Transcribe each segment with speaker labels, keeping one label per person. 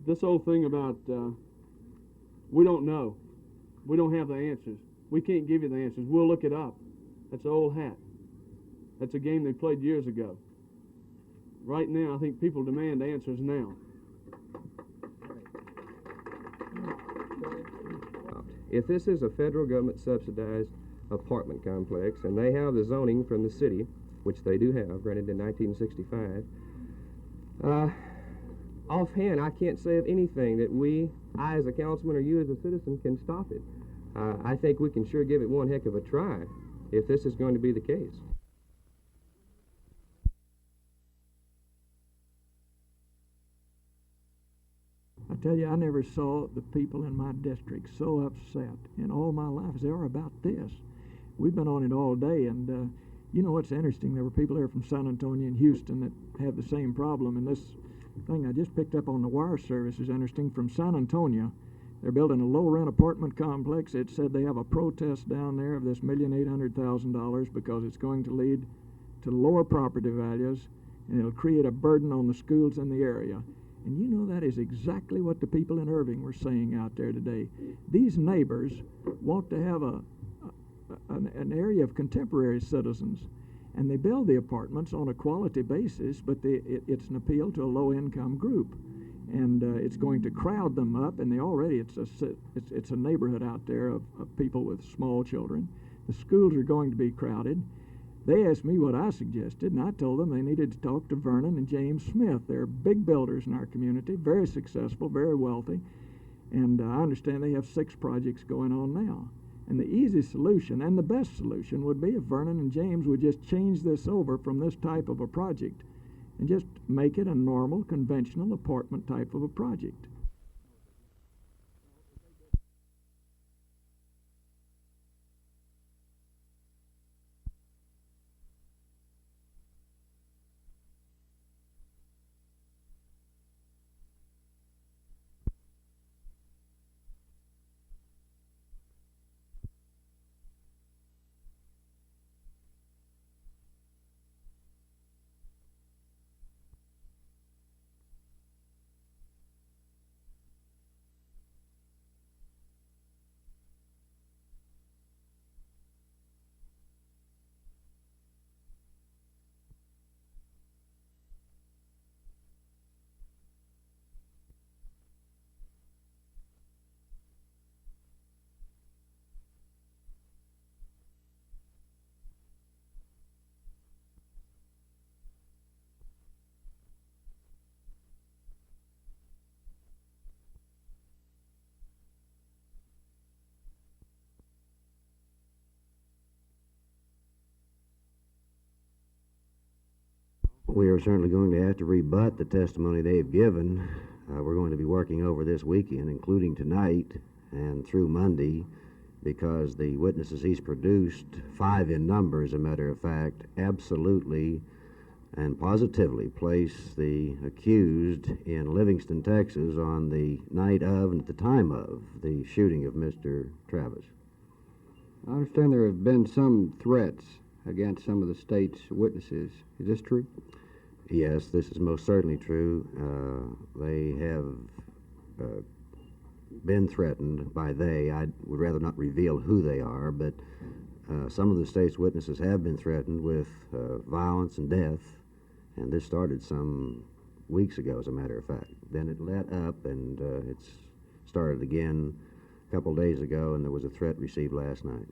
Speaker 1: this old thing about we don't know. We don't have the answers. We can't give you the answers. We'll look it up. That's an old hat. That's a game they played years ago. Right now, I think people demand answers now.
Speaker 2: If this is a federal government subsidized apartment complex and they have the zoning from the city, which they do have, granted in 1965, offhand I can't say of anything that I as a councilman or you as a citizen can stop it. I think we can sure give it one heck of a try if this is going to be the case.
Speaker 3: I tell you, I never saw the people in my district so upset in all my life as they are about this. We've been on it all day, and you know what's interesting? There were people there from San Antonio and Houston that have the same problem, and this thing I just picked up on the wire service is interesting. From San Antonio, they're building a low-rent apartment complex. It said they have a protest down there of this $1,800,000 because it's going to lead to lower property values, and it'll create a burden on the schools in the area. And you know that is exactly what the people in Irving were saying out there today. These neighbors want to have an area of contemporary citizens, and they build the apartments on a quality basis, but it's an appeal to a low-income group, and it's going to crowd them up. And it's a neighborhood out there of people with small children. The schools are going to be crowded. They asked me what I suggested, and I told them they needed to talk to Vernon and James Smith. They're big builders in our community, very successful, very wealthy, and I understand they have 6 projects going on now. And the easy solution and the best solution would be if Vernon and James would just change this over from this type of a project and just make it a normal, conventional apartment type of a project.
Speaker 4: We are certainly going to have to rebut the testimony they've given. We're going to be working over this weekend, including tonight and through Monday, because the witnesses he's produced, 5 in number as a matter of fact, absolutely and positively place the accused in Livingston, Texas on the night of and at the time of the shooting of Mr. Travis.
Speaker 5: I understand there have been some threats against some of the state's witnesses. Is this true?
Speaker 4: Yes, this is most certainly true. They have been threatened by I would rather not reveal who they are, but some of the state's witnesses have been threatened with violence and death, and this started some weeks ago, as a matter of fact. Then it let up, and it's started again a couple days ago, and there was a threat received last night.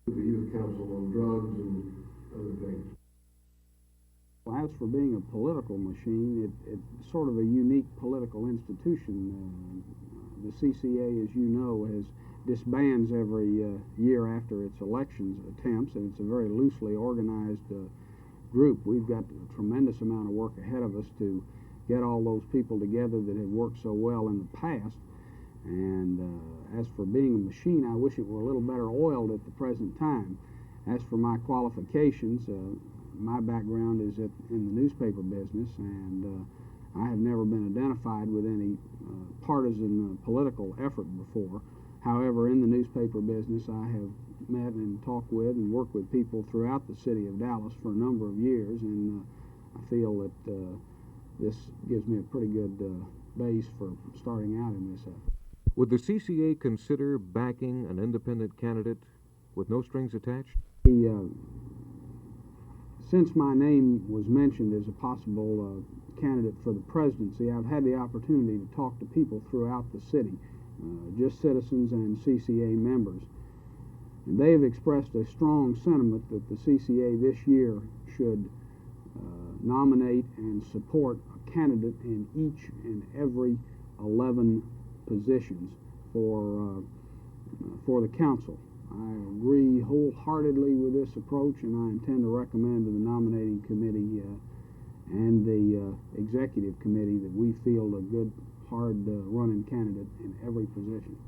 Speaker 6: The youth council on drugs and Well, as for being a political machine, it's sort of a unique political institution. The CCA, as you know, has disbands every year after its elections attempts, and it's a very loosely organized group. We've got a tremendous amount of work ahead of us to get all those people together that have worked so well in the past. And as for being a machine, I wish it were a little better oiled at the present time. As for my qualifications, my background is in the newspaper business, and I have never been identified with any partisan political effort before. However, in the newspaper business, I have met and talked with and worked with people throughout the city of Dallas for a number of years, and I feel that this gives me a pretty good base for starting out in this effort.
Speaker 7: Would the CCA consider backing an independent candidate with no strings attached?
Speaker 6: Since my name was mentioned as a possible candidate for the presidency, I've had the opportunity to talk to people throughout the city, just citizens and CCA members. And they have expressed a strong sentiment that the CCA this year should nominate and support a candidate in each and every 11 positions for the council. I agree wholeheartedly with this approach, and I intend to recommend to the nominating committee and the executive committee that we field a good, hard running candidate in every position.